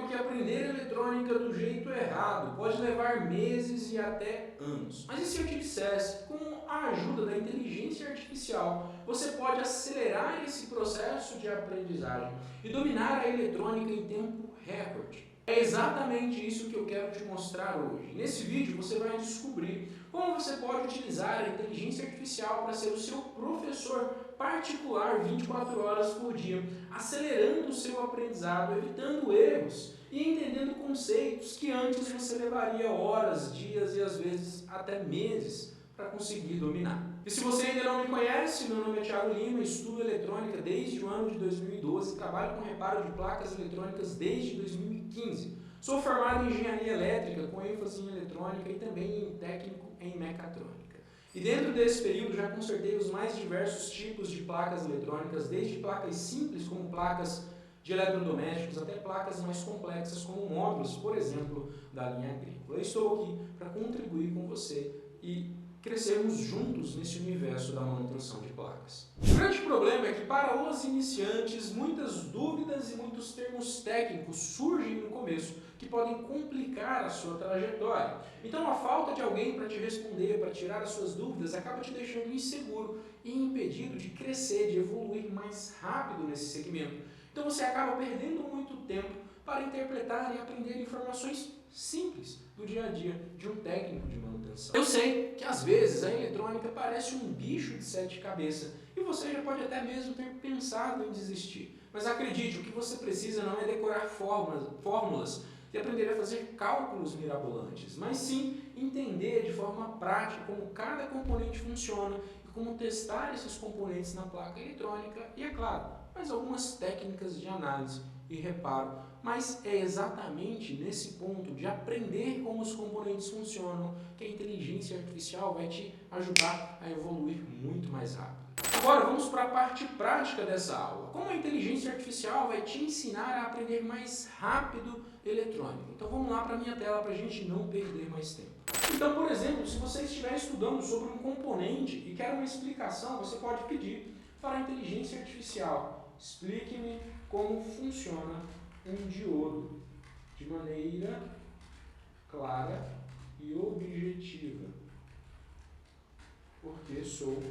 comigo que aprender eletrônica do jeito errado pode levar meses e até anos. Mas e se eu te dissesse, com a ajuda da inteligência artificial, você pode acelerar esse processo de aprendizagem e dominar a eletrônica em tempo recorde? É exatamente isso que eu quero te mostrar hoje. Nesse vídeo você vai descobrir como você pode utilizar a inteligência artificial para ser o seu professor particular 24 horas por dia, acelerando o seu aprendizado, evitando erros e entendendo conceitos que antes você levaria horas, dias e às vezes até meses para conseguir dominar. E se você ainda não me conhece, meu nome é Thiago Lima, estudo eletrônica desde o ano de 2012, trabalho com reparo de placas eletrônicas desde 2015. Sou formado em engenharia elétrica, com ênfase em eletrônica e também em técnico em mecatrônica. E dentro desse período já consertei os mais diversos tipos de placas eletrônicas, desde placas simples, como placas de eletrodomésticos, até placas mais complexas, como módulos, por exemplo, da linha agrícola. Eu estou aqui para contribuir com você e crescermos juntos nesse universo da manutenção de placas. O grande problema é que para os iniciantes muitas dúvidas e muitos termos técnicos surgem no começo que podem complicar a sua trajetória. Então a falta de alguém para te responder, para tirar as suas dúvidas, acaba te deixando inseguro e impedido de crescer, de evoluir mais rápido nesse segmento. Então você acaba perdendo muito tempo para interpretar e aprender informações simples do dia a dia de um técnico de manutenção. Eu sei que às vezes a eletrônica parece um bicho de sete cabeças e você já pode até mesmo ter pensado em desistir. Mas acredite, o que você precisa não é decorar fórmulas e aprender a fazer cálculos mirabolantes, mas sim entender de forma prática como cada componente funciona e como testar esses componentes na placa eletrônica e, é claro, mais algumas técnicas de análise e reparo, mas é exatamente nesse ponto de aprender como os componentes funcionam que a inteligência artificial vai te ajudar a evoluir muito mais rápido. Agora vamos para a parte prática dessa aula. Como a inteligência artificial vai te ensinar a aprender mais rápido eletrônica. Então vamos lá para a minha tela para a gente não perder mais tempo. Então, por exemplo, se você estiver estudando sobre um componente e quer uma explicação, você pode pedir para a inteligência artificial: explique-me como funciona um diodo de maneira clara e objetiva, porque sou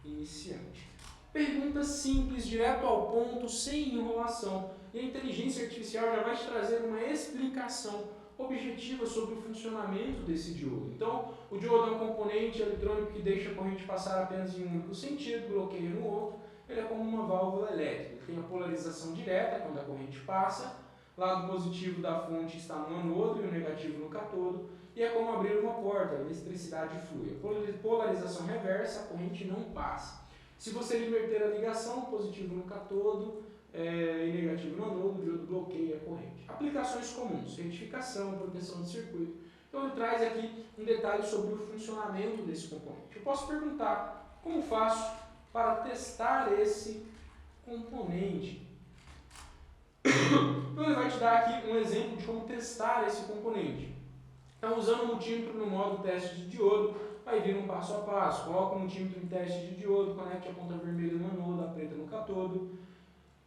iniciante. Pergunta simples, direto ao ponto, sem enrolação. E a inteligência artificial já vai te trazer uma explicação objetiva sobre o funcionamento desse diodo. Então, o diodo é um componente eletrônico que deixa a corrente passar apenas em um único sentido, bloqueia no outro. Ele é como uma válvula elétrica. Ele tem a polarização direta, quando a corrente passa. O lado positivo da fonte está no anodo e o negativo no catodo. E é como abrir uma porta, a eletricidade flui. A polarização reversa, a corrente não passa. Se você inverter a ligação, positivo no catodo e negativo no anodo, o diodo bloqueia a corrente. Aplicações comuns: retificação, proteção de circuito. Então ele traz aqui um detalhe sobre o funcionamento desse componente. Eu posso perguntar: como faço para testar esse componente? Então ele vai te dar aqui um exemplo de como testar esse componente. Então, usando o multímetro no modo teste de diodo, vai vir um passo a passo. Coloca o multímetro em teste de diodo, conecte a ponta vermelha no anodo, a preta no catodo.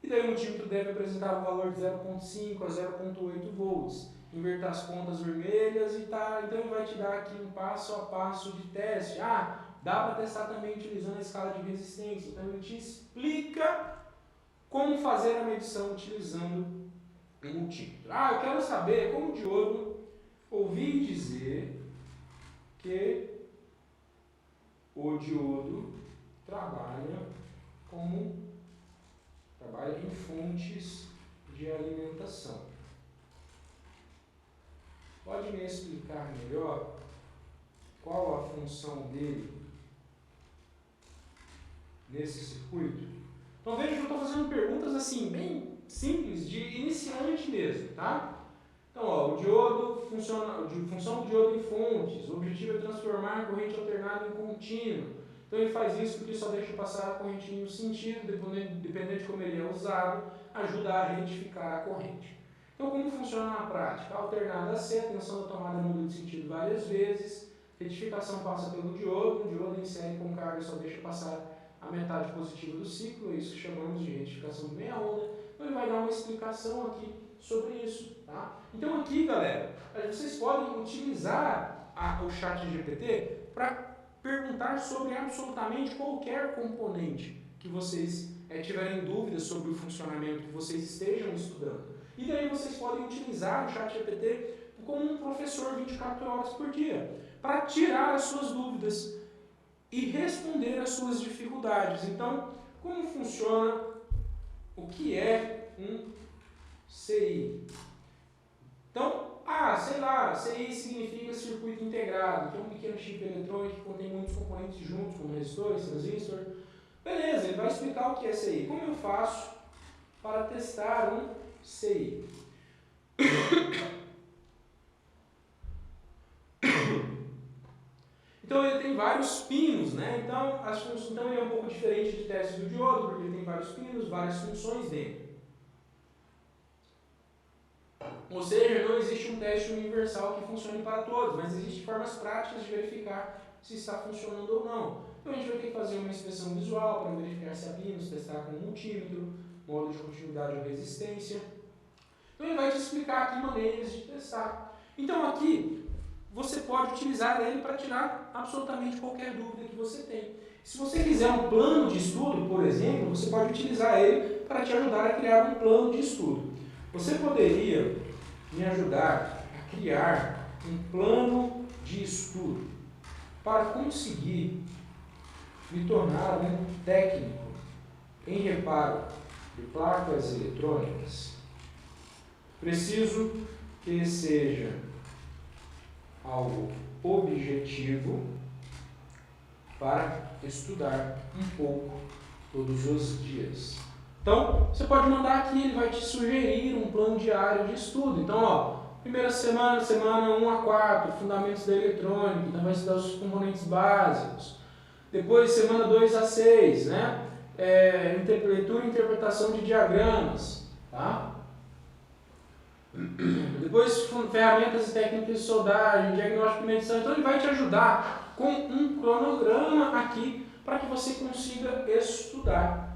E daí o multímetro deve apresentar o valor de 0,5 a 0,8 volts. Inverta as pontas vermelhas e tá. Então ele vai te dar aqui um passo a passo de teste. Dá para testar também utilizando a escala de resistência. Então ele te explica como fazer a medição utilizando o multímetro. Eu quero saber como o diodo. Ouvi dizer que o diodo trabalha em fontes de alimentação. Pode me explicar melhor qual a função dele nesse circuito? Então veja que eu estou fazendo perguntas assim, bem simples, de iniciante mesmo, tá? Então, função do diodo em fontes. O objetivo é transformar a corrente alternada em contínua. Então ele faz isso porque só deixa passar a corrente em um sentido, dependendo de como ele é usado, ajuda a retificar a corrente. Então como funciona na prática? A alternada C, a tensão da tomada muda de sentido várias vezes, retificação passa pelo diodo, o diodo em série com carga só deixa passar a metade positiva do ciclo, é isso que chamamos de retificação de meia onda. Então ele vai dar uma explicação aqui sobre isso. Tá? Então aqui, galera, vocês podem utilizar o ChatGPT para perguntar sobre absolutamente qualquer componente que vocês tiverem dúvidas sobre o funcionamento que vocês estejam estudando. E daí vocês podem utilizar o ChatGPT como um professor 24 horas por dia, para tirar as suas dúvidas e responder às suas dificuldades. Então, como funciona, o que é um CI? Então, sei lá, CI significa circuito integrado, que é um pequeno chip eletrônico que contém muitos componentes juntos, como resistores, transistor. Beleza, ele vai explicar o que é CI. Como eu faço para testar um CI? Então ele tem vários pinos, né? Então ele é um pouco diferente de teste do diodo, porque ele tem vários pinos, várias funções dele. Ou seja, não existe um teste universal que funcione para todos, mas existem formas práticas de verificar se está funcionando ou não. Então a gente vai ter que fazer uma inspeção visual para verificar se há pinos, testar com um multímetro, modo de continuidade ou resistência. Então ele vai te explicar aqui maneiras de testar. Então aqui você pode utilizar ele para tirar absolutamente qualquer dúvida que você tem. Se você quiser um plano de estudo, por exemplo, você pode utilizar ele para te ajudar a criar um plano de estudo. Você poderia me ajudar a criar um plano de estudo para conseguir me tornar um técnico em reparo de placas eletrônicas? Preciso que seja algo objetivo para estudar um pouco todos os dias. Então, você pode mandar aqui, ele vai te sugerir um plano diário de estudo. Então, primeira semana 1 a 4, fundamentos da eletrônica, então vai estudar os componentes básicos. Depois, semana 2 a 6, né? Leitura e interpretação de diagramas, tá? Depois, ferramentas e técnicas de soldagem, diagnóstico de medição. Então, ele vai te ajudar com um cronograma aqui para que você consiga estudar.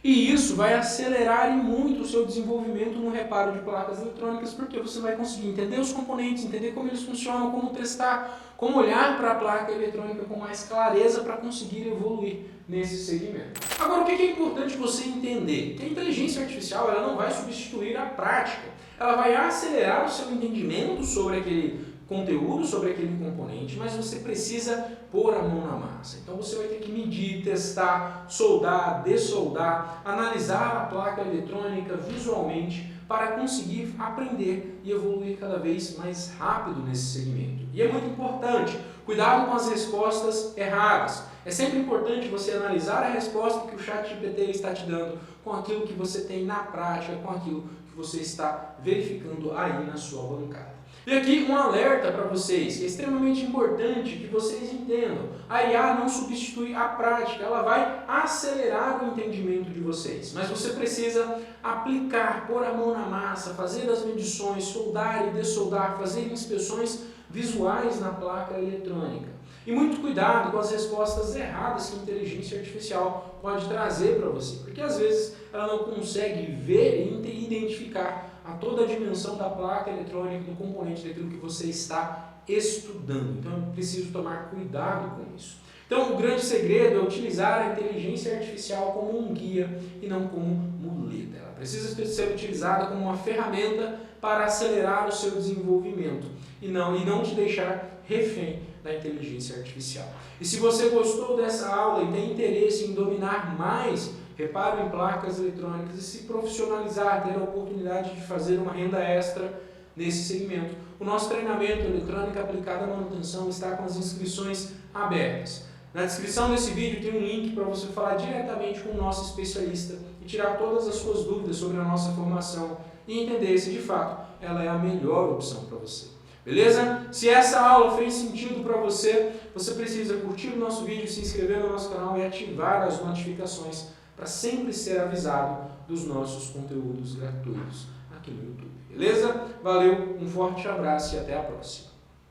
E isso vai acelerar muito o seu desenvolvimento no reparo de placas eletrônicas, porque você vai conseguir entender os componentes, entender como eles funcionam, como testar, como olhar para a placa eletrônica com mais clareza para conseguir evoluir nesse segmento. Agora, o que é importante você entender? Que a inteligência artificial ela não vai substituir a prática, ela vai acelerar o seu entendimento sobre aquele conteúdo, sobre aquele componente, mas você precisa pôr a mão na massa. Então você vai ter que medir, testar, soldar, dessoldar, analisar a placa eletrônica visualmente para conseguir aprender e evoluir cada vez mais rápido nesse segmento. E é muito importante, cuidado com as respostas erradas. É sempre importante você analisar a resposta que o ChatGPT está te dando com aquilo que você tem na prática, com aquilo que você está verificando aí na sua bancada. E aqui um alerta para vocês, que é extremamente importante que vocês entendam. A IA não substitui a prática, ela vai acelerar o entendimento de vocês. Mas você precisa aplicar, pôr a mão na massa, fazer as medições, soldar e dessoldar, fazer inspeções visuais na placa eletrônica. E muito cuidado com as respostas erradas que a inteligência artificial pode trazer para você, porque às vezes ela não consegue ver e identificar a toda a dimensão da placa eletrônica, do componente daquilo que você está estudando. Então é preciso tomar cuidado com isso. Então o grande segredo é utilizar a inteligência artificial como um guia e não como muleta. Ela precisa ser utilizada como uma ferramenta para acelerar o seu desenvolvimento e não te deixar refém da inteligência artificial. E se você gostou dessa aula e tem interesse em dominar mais reparo em placas eletrônicas e se profissionalizar, ter a oportunidade de fazer uma renda extra nesse segmento, o nosso treinamento Eletrônica Aplicada à Manutenção está com as inscrições abertas. Na descrição desse vídeo tem um link para você falar diretamente com o nosso especialista e tirar todas as suas dúvidas sobre a nossa formação e entender se de fato ela é a melhor opção para você. Beleza? Se essa aula fez sentido para você, você precisa curtir o nosso vídeo, se inscrever no nosso canal e ativar as notificações para sempre ser avisado dos nossos conteúdos gratuitos aqui no YouTube. Beleza? Valeu, um forte abraço e até a próxima.